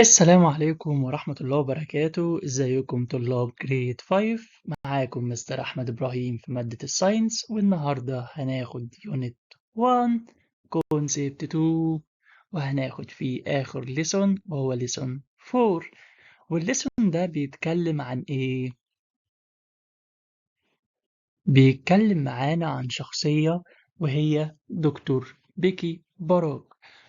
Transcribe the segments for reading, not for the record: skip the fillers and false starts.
السلام عليكم ورحمة الله وبركاته، ازيكم طلاب جريد 5؟ معاكم مستر أحمد إبراهيم في مادة الساينس، والنهاردة هناخد يونت 1 كونسيبت 2، وهناخد فيه آخر ليسون وهو ليسون 4. والليسون ده بيتكلم عن إيه؟ بيتكلم معانا عن شخصية وهي دكتور بيكي باراك.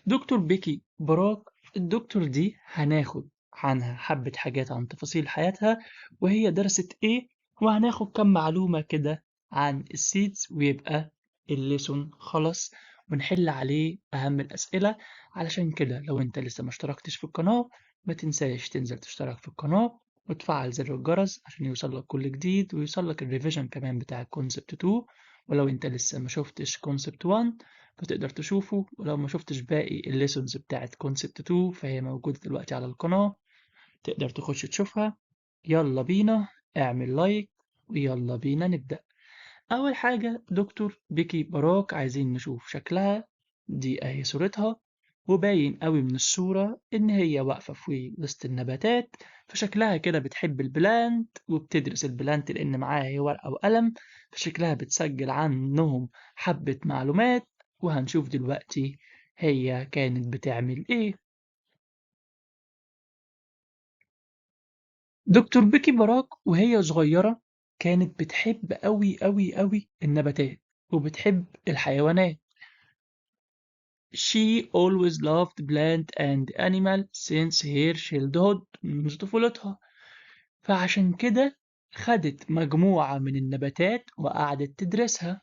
دكتور بيكي باراك، الدكتور دي هناخد عنها حبة حاجات عن تفاصيل حياتها وهي درست ايه، وهناخد كم معلومة كده عن السيدز، ويبقى الليسون خلص ونحل عليه أهم الأسئلة. علشان كده لو انت لسه ما اشتركتش في القناة، ما تنساش تنزل تشترك في القناة وتفعل زر الجرس عشان يوصلك كل جديد، ويوصلك الريفيجن كمان بتاع كونسبت 2. ولو انت لسه ما شفتش كونسبت 1 فتقدر تشوفه، ولو ما شفتش باقي الليسونز بتاعت كونسبت 2 فهي موجودة دلوقتي على القناة، تقدر تخش تشوفها. يلا بينا، اعمل لايك ويلا بينا نبدأ. أول حاجة دكتور بيكي باراك، عايزين نشوف شكلها. دي أهي صورتها، وباين قوي من الصورة إن هي واقفة في وسط النباتات، فشكلها كده بتحب البلانت وبتدرس البلانت لأن معاها هي ورقة وقلم، فشكلها بتسجل عنهم حبة معلومات. وهنشوف دلوقتي هي كانت بتعمل إيه. دكتور بيكي باراك وهي صغيرة كانت بتحب قوي قوي قوي النباتات وبتحب الحيوانات. She always loved plant and animal since her childhood، منذ طفولتها. فعشان كده خدت مجموعة من النباتات وقعدت تدرسها.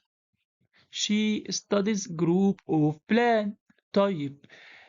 She studies group of plant. طيب،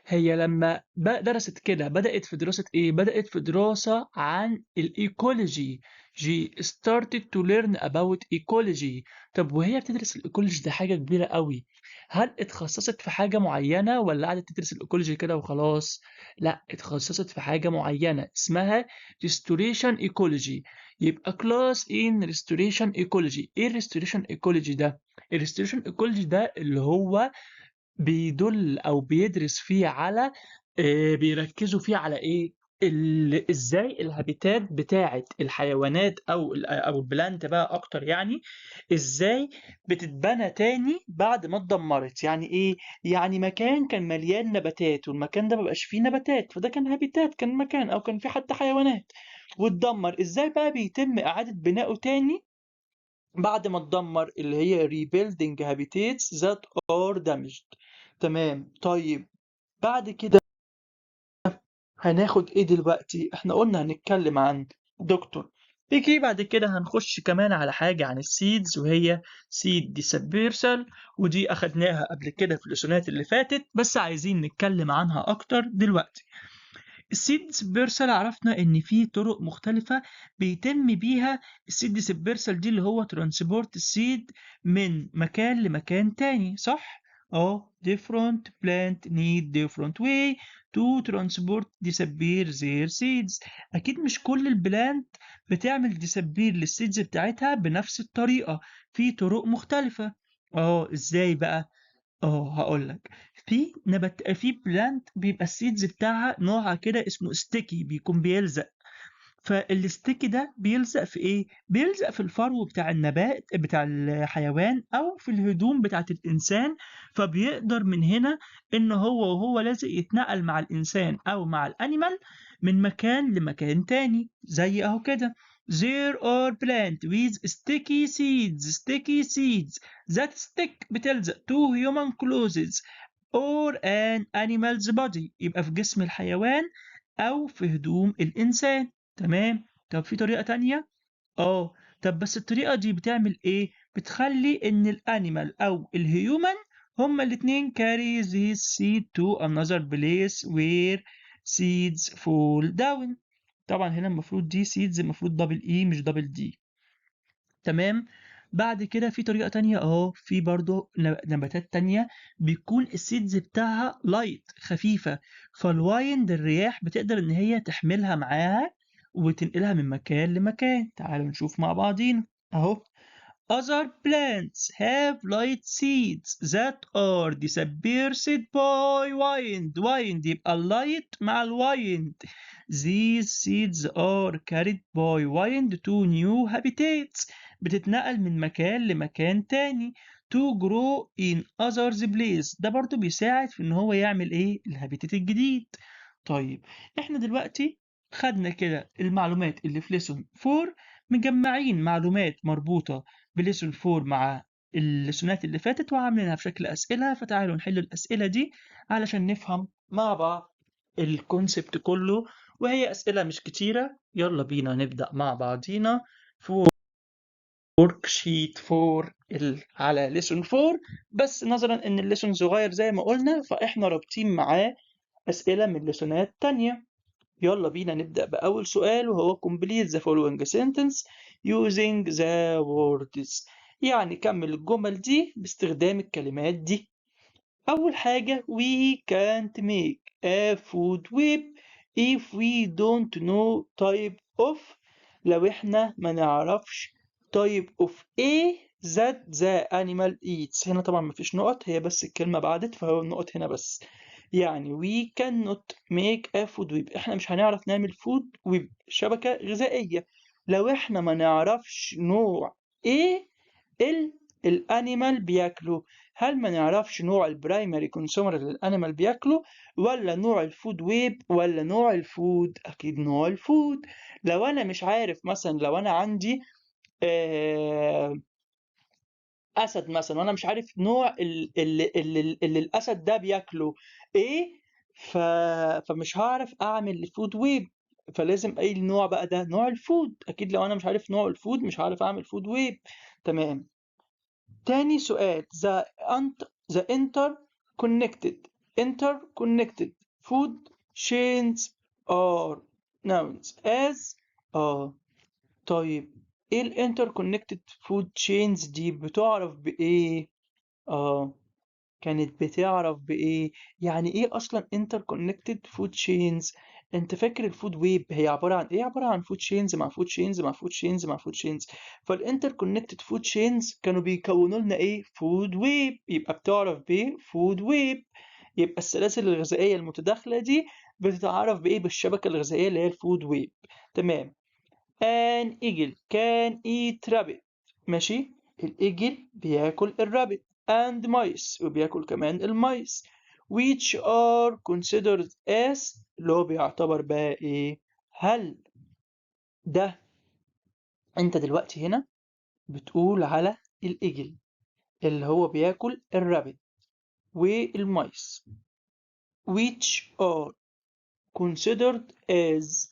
هي لما درست كده بدأت في دراسة إيه؟ بدأت في دراسة عن الإيكولوجي. She started to learn about ecology. طب وهي بتدرس الإيكولوجي ده حاجة كبيرة قوي، هل اتخصصت في حاجة معينة ولا قعدت تدرس الإيكولوجي كده وخلاص؟ لا، اتخصصت في حاجة معينة اسمها restoration ecology. يبقى class in restoration ecology. إيه restoration ecology ده؟ الريستوريشن ايكولوجي ده اللي هو بيدل او بيدرس فيه على بيركزوا فيه على ايه، ازاي الهابيتات بتاعه الحيوانات او البلانت بقى اكتر، يعني ازاي بتتبنى تاني بعد ما اتدمرت. يعني ايه؟ يعني مكان كان مليان نباتات والمكان ده مبقاش فيه نباتات، فده كان هابيتات، كان مكان او كان فيه حتى حيوانات واتدمر، ازاي بقى بيتم اعادة بنائه تاني بعد ما اتدمر، اللي هي rebuilding habitats that are damaged. تمام. طيب بعد كده هناخد ايه دلوقتي؟ احنا قلنا هنتكلم عن دكتور بيكي، بعد كده هنخش كمان على حاجة عن السيدز وهي سيد ديسبيرسال، ودي اخدناها قبل كده في الليسونات اللي فاتت بس عايزين نتكلم عنها اكتر دلوقتي. السيد ديسبيرسال عرفنا ان في طرق مختلفة بيتم بيها السيد ديسبيرسال دي، اللي هو ترانسبورت السيد من مكان لمكان تاني، صح؟ different plant need different way to transport disappear their seeds. اكيد مش كل البلانت بتعمل disappear للسيدز بتاعتها بنفس الطريقة، في طرق مختلفة. ازاي بقى؟ هاقول لك. في بلانت بيبقى السيدز بتاعها نوعها كده اسمه sticky، بيكون بيلزق. فالsticky ده بيلزق في إيه؟ بيلزق في الفرو بتاع النبات بتاع الحيوان أو في الهدوم بتاعة الإنسان، فبيقدر من هنا إن هو وهو لازق يتنقل مع الإنسان أو مع الأنيمال من مكان لمكان تاني، زي أهو كده. There are plant with sticky seeds that stick، بتلزق to human clothes or an animal's body، يبقى في جسم الحيوان أو في هدوم الإنسان. تمام. طب في طريقة تانية؟ اه طب بس الطريقة دي بتعمل ايه؟ بتخلي ان الانيمال او الهيومن هما الاتنين carry this seed to another place where seeds fall down. طبعا هنا المفروض دي seeds، المفروض دبل اي مش دبل دي. تمام. بعد كده في طريقة تانية في برضو نباتات تانية بيكون السيدز بتاعها لايت، خفيفة، فالوايند الرياح بتقدر ان هي تحملها معاها وتنقلها من مكان لمكان. تعالوا نشوف مع بعضين اهو. Other plants have light seeds that are dispersed by wind. wind يبقى light مع الwind. These seeds are carried by wind to new habitats. بتتنقل من مكان لمكان تاني. To grow in others place. ده برضو بيساعد في ان هو يعمل ايه الهابيتات الجديد. طيب احنا دلوقتي خدنا كده المعلومات اللي في ليسون 4، مجمعين معلومات مربوطة بليسون 4 مع الليسونات اللي فاتت وعاملينها في شكل أسئلة. فتعالوا نحل الأسئلة دي علشان نفهم مع بعض الكونسبت كله، وهي أسئلة مش كتيرة. يلا بينا نبدأ مع بعضينا في ورك شيت 4 على ليسون 4. بس نظرا ان الليسون صغير زي ما قلنا فاحنا رابطين معاه أسئلة من ليسونات تانية. يلا بينا نبدأ بأول سؤال وهو complete the following sentence using the words. يعني كمل الجمل دي باستخدام الكلمات دي. أول حاجة we can't make a food web if we don't know type of. لو احنا ما نعرفش type of A that the animal eats. هنا طبعا مفيش نقط، هي بس الكلمة بعدت فهو النقط هنا بس. يعني we cannot make a food web. احنا مش هنعرف نعمل food web شبكة غذائية لو احنا ما نعرفش نوع ايه الانيمال بياكله. هل ما نعرفش نوع البرايمري كونسومر اللي الانيمال بياكله، ولا نوع الفود ويب، ولا نوع الفود؟ اكيد نوع الفود. لو انا مش عارف مثلا لو انا عندي اسد مثلا وانا مش عارف نوع اللي الاسد ده بياكله ايه، فمش هعرف اعمل فود ويب. فلازم اي نوع بقى ده نوع الفود. اكيد لو انا مش عارف نوع الفود مش هعرف اعمل فود ويب. تمام. تاني سؤال the interconnected food chains are nouns as. طيب ايه ال interconnected food chains دي بتعرف بايه؟ كانت بتعرف بايه؟ يعني ايه اصلا interconnected food chains؟ انت فاكر الفود ويب هي عباره عن ايه؟ عباره عن فود chains مع فود chains مع فود chains مع فود chains. فالانتركونكتد فود chains كانوا بيكونوا لنا ايه؟ فود ويب. يبقى بتعرف بايه؟ فود ويب. يبقى السلاسل الغذائيه المتداخله دي بتتعرف بايه؟ بالشبكه الغذائيه اللي هي الفود ويب. تمام. an eagle can eat rabbit. ماشي. الايجل بياكل الرابت and mice وبياكل كمان المايس which are considered as اللي هو بيعتبر بقى ايه؟ هل ده انت دلوقتي هنا بتقول على الايجل اللي هو بياكل الرابت والمايس which are considered as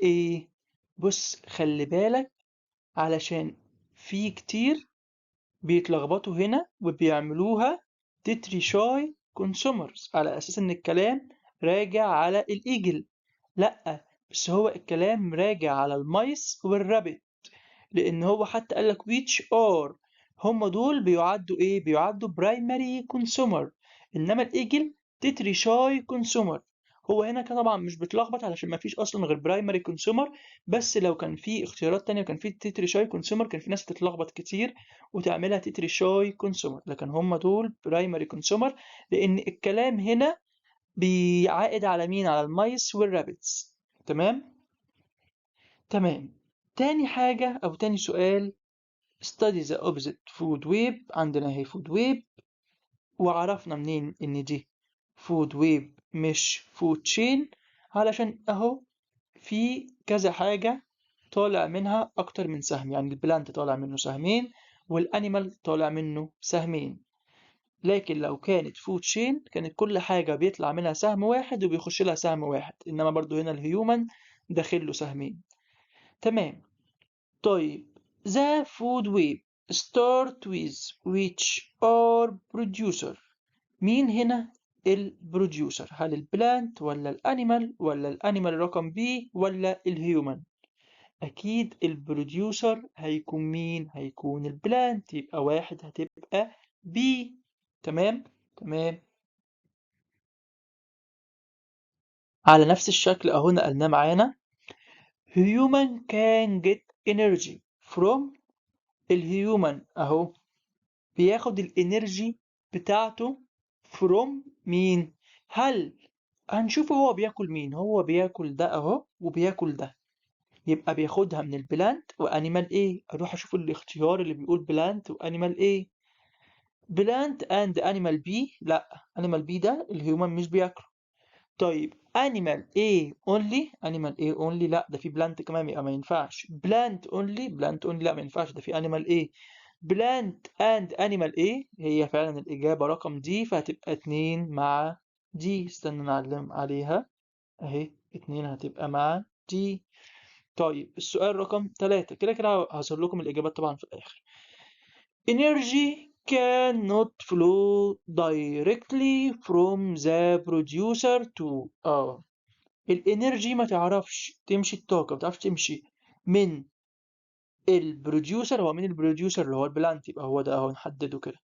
ايه؟ بص خلي بالك علشان في كتير بيتلخبطوا هنا وبيعملوها تتري شاي كونسومرز على أساس إن الكلام راجع على الإيجل. لأ، بس هو الكلام راجع على المايس والرابت، لأن هو حتى قالك which are. هم دول بيعدوا إيه؟ بيعدوا برايمري كونسومر، إنما الإيجل تتري شاي كونسومر. هو هنا كان طبعا مش بتلخبط علشان ما فيش اصلا غير برايمري كونسيومر. بس لو كان في اختيارات تانية وكان في تتري شاي كونسيومر كان في ناس تتلخبط كتير وتعملها تتري شاي كونسيومر، لكن هم دول برايمري كونسيومر لان الكلام هنا بيعائد على مين؟ على المايس والرابتس. تمام. تمام. تاني حاجة او تاني سؤال study the opposite food web. عندنا هي food web، وعرفنا منين ان دي food web مش food chain؟ علشان اهو في كذا حاجة طالع منها أكتر من سهم. يعني البلانت طالع منه سهمين والأنيمال طالع منه سهمين. لكن لو كانت فود تشين كانت كل حاجة بيطلع منها سهم واحد وبيخش لها سهم واحد، إنما برضو هنا الهيومن داخل له سهمين. تمام. طيب the food web start with which are producer. مين هنا البروديوسر؟ هل البلانت ولا الانيمال ولا الانيمال رقم بي ولا الهيومن؟ اكيد البروديوسر هيكون مين؟ هيكون البلانت. يبقى واحد هتبقى بي. تمام. تمام. على نفس الشكل اهو نقلناه معانا. human can get energy from الهيومن اهو بياخد الانرجي بتاعته from مين؟ هل هنشوف هو بياكل مين؟ هو بياكل ده اهو وبياكل ده، يبقى بياخدها من البلانت وانيمال ايه. اروح اشوف الاختيار اللي بيقول بلانت وانيمال ايه. بلانت اند انيمال بي، لا انيمال بي ده الهيومن مش بياكله. طيب animal A only، animal A only لا ده في plant كمان يبقى ما ينفعش. plant only، plant only لا ما ينفعش ده في animal A. plant and animal A هي فعلا الإجابة رقم دي، فهتبقى 2 مع دي. استنى نعلم عليها اهي، 2 هتبقى مع دي. طيب السؤال رقم 3 كده كده هظهر لكم الإجابات طبعا في الآخر. Energy cannot flow directly from the producer to الانرجي ما تعرفش تمشي، الطاقة ما تعرفش تمشي من البروديوسر. هو مين البروديوسر؟ اللي هو البلانت، يبقى هو ده اهو نحدده كده.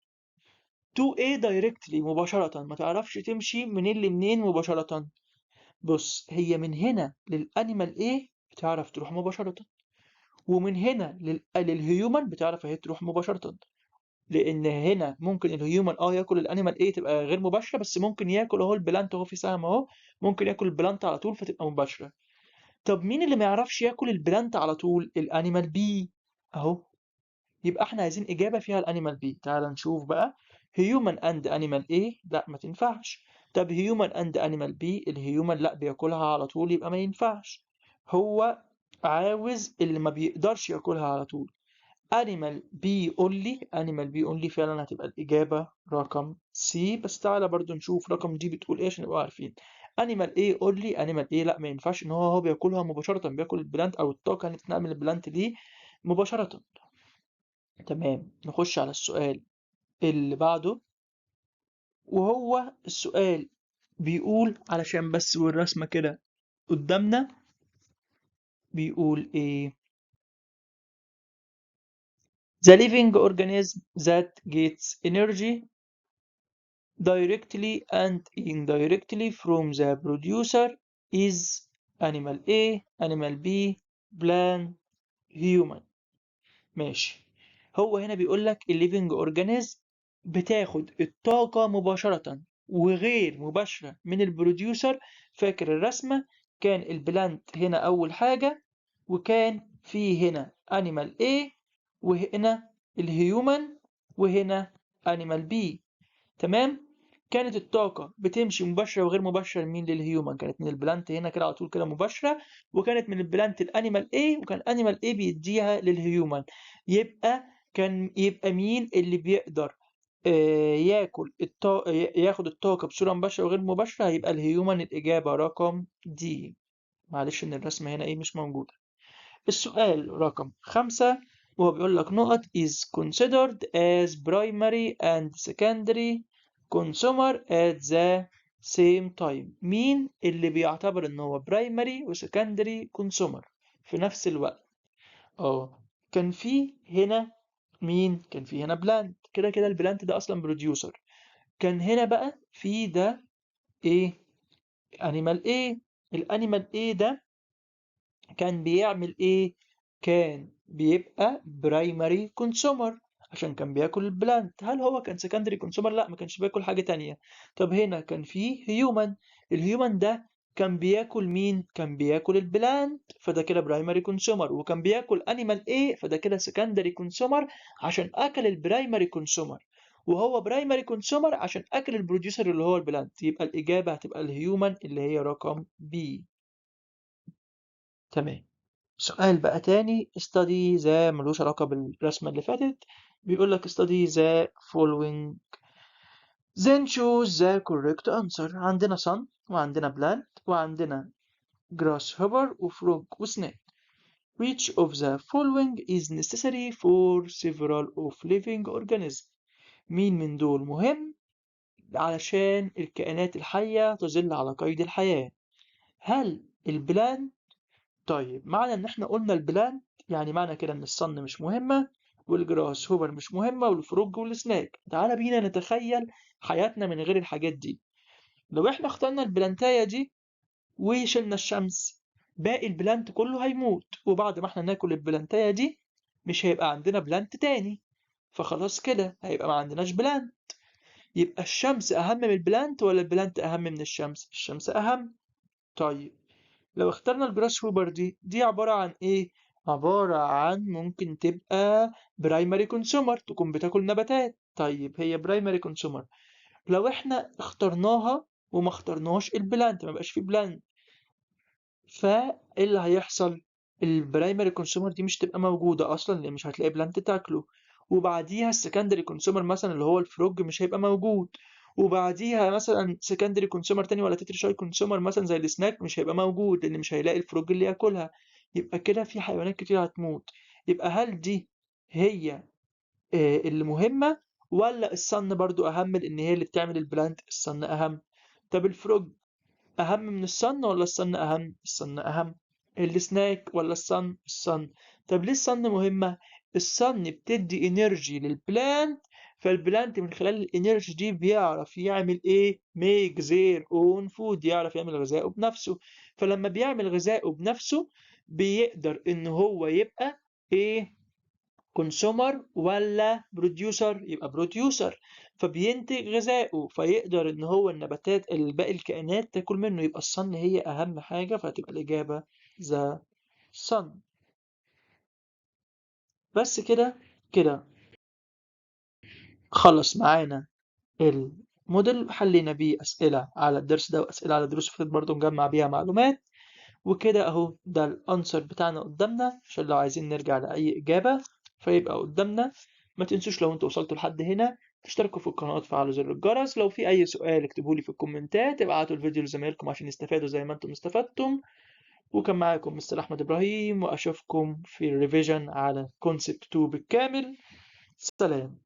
to A directly مباشرة، ما تعرفش تمشي منين لمنين مباشرة. بص هي من هنا للانيمال A بتعرف تروح مباشرة، ومن هنا للهيومن بتعرف اهي تروح مباشرة. لان هنا ممكن الهيومن ياكل الانيمال ايه تبقى غير مباشره، بس ممكن ياكل اهو البلانت اهو في سهم اهو، ممكن ياكل البلانت على طول فتبقى مباشره. طب مين اللي ما يعرفش ياكل البلانت على طول؟ الانيمال بي اهو. يبقى احنا عايزين اجابه فيها الانيمال بي. تعال نشوف بقى. هيومن اند انيمال ايه لا ما تنفعش. طب هيومن اند انيمال بي، الهيومن لا بياكلها على طول يبقى ما ينفعش. هو عاوز اللي ما بيقدرش ياكلها على طول. animal B only، animal B only فعلا هتبقى الإجابة رقم C. بس تعالى برضو نشوف رقم D بتقول إيه عشان نبقى عارفين. animal A only، animal A لا ما ينفعش إن هو بياكلها مباشرة، بياكل البلانت أو الطاقة اللي بتتنقل من البلانت دي مباشرة. تمام نخش على السؤال اللي بعده، وهو السؤال بيقول علشان بس والرسمة كده قدامنا بيقول إيه. The living organism that gets energy directly and indirectly from the producer is animal A, animal B, plant، human. ماشي. هو هنا بيقول لك الليفنج اورجانيزم بتاخد الطاقة مباشرة وغير مباشرة من البروديوسر. فاكر الرسمة؟ كان البلانت هنا أول حاجة، وكان في هنا animal A، وهنا الهيومن، وهنا animal B. تمام. كانت الطاقة بتمشي مباشرة وغير مباشرة لمين؟ للهيومن. كانت من البلانت هنا كده على طول كده مباشرة، وكانت من البلانت الانيمال A، وكان انيمال A بيديها للهيومن. يبقى مين اللي بيقدر ياخد الطاقة بصورة مباشرة وغير مباشرة؟ هيبقى الهيومن. الإجابة رقم دي. معلش إن الرسمة هنا مش موجودة. السؤال رقم 5 وهو بيقول لك نقط is considered as primary and secondary consumer at the same time. مين اللي بيعتبر ان هو primary و secondary consumer في نفس الوقت؟ كان في هنا مين؟ كان في هنا بلانت، كده كده البلانت ده اصلا بروديوسر. كان هنا بقى في ده ايه؟ انيمال ايه. الانيمال ايه ده كان بيعمل ايه؟ كان بيبقى برايمري كونسومر عشان كان بياكل البلانت. هل هو كان سكندري كونسومر؟ لا ما كانش بياكل حاجة تانية. طب هنا كان فيه هيومن، الهيومن ده كان بياكل مين؟ كان بياكل البلانت، فده كده برايمري كونسومر. وكان بياكل انيمال ايه، فده كده سكندري كونسومر عشان اكل البرايمري كونسومر. وهو برايمري كونسومر عشان اكل البروديوسر اللي هو البلانت. يبقى الاجابة هتبقى الهيومن اللي هي رقم بي. تمام. سؤال بقى تاني study the ملوش علاقة بالرسمة اللي فاتت. بيقول لك study the following then choose the correct answer. عندنا sun وعندنا plant وعندنا grasshopper وفروج وسنake. Which of the following is necessary for several of living organisms. مين من دول مهم علشان الكائنات الحية تظل على قيد الحياة؟ هل البلان؟ طيب معنى ان احنا قلنا البلان يعني معنى كده ان الصن مش مهمة، والجراس هوبر مش مهمة، والفروج والسناك. تعالى بينا نتخيل حياتنا من غير الحاجات دي. لو احنا اخترنا البلانتاية دي وشلنا الشمس، باقي البلانت كله هيموت. وبعد ما احنا ناكل البلانتاية دي مش هيبقى عندنا بلانت تاني، فخلاص كده هيبقى ما عندناش بلانت. يبقى الشمس أهم من البلانت ولا البلانت أهم من الشمس؟ الشمس أهم. طيب لو اخترنا الجراس هوبر دي عبارة عن إيه؟ عبارة عن ممكن تبقى برايمري كونسومر، تكون بتاكل نباتات. طيب هي برايمري كونسومر، لو احنا اخترناها وما اخترناهاش البلانت، ما بقاش فيه بلانت، فايه اللي هيحصل؟ البرايمري كونسومر دي مش تبقى موجودة أصلا، لأن مش هتلاقي بلانت تاكله. وبعديها السكندري كونسومر مثلا اللي هو الفروج مش هيبقى موجود. وبعديها مثلا سكندري كونسومر تاني ولا تتر شاي كونسومر مثلا زي السناك مش هيبقى موجود، لأن مش هيلاقي الفروج اللي ياكلها. يبقى كده في حيوانات كتير هتموت. يبقى هل دي هي اللي مهمة، ولا الصن برضو أهم لأن هي اللي بتعمل البلانت؟ الصن أهم. طب الفروج أهم من الصن ولا الصن أهم؟ الصن أهم. السناك ولا الصن؟ الصن. طب ليه الصن مهمة؟ الصن بتدي انرجي للبلانت، فالبلانت من خلال الانرجي دي بيعرف يعمل ايه؟ make their own food، يعرف يعمل غذائه بنفسه. فلما بيعمل غذائه بنفسه بيقدر ان هو يبقى ايه؟ كونسومر ولا بروديوسر؟ يبقى بروديوسر، فبينتج غذائه، فيقدر ان هو النباتات باقي الكائنات تاكل منه. يبقى الصن هي اهم حاجة، فهتبقى الاجابة ذا صن. بس كده كده خلص معانا الموديل، حلينا بيه اسئلة على الدرس ده واسئلة على دروس فاتت برضه نجمع بيها معلومات. وكده اهو ده الانسر بتاعنا قدامنا، عشان لو عايزين نرجع لأي إجابة فيبقى قدامنا. ما تنسوش لو انتوا وصلتوا لحد هنا تشتركوا في القناة وتفعلوا زر الجرس. لو في أي سؤال اكتبوا لي في الكومنتات، ابعتوا الفيديو لزمايلكم عشان يستفادوا زي ما انتم استفدتم. وكان معاكم مستر أحمد إبراهيم، وأشوفكم في الريفيجن على كونسبت 2 بالكامل. سلام.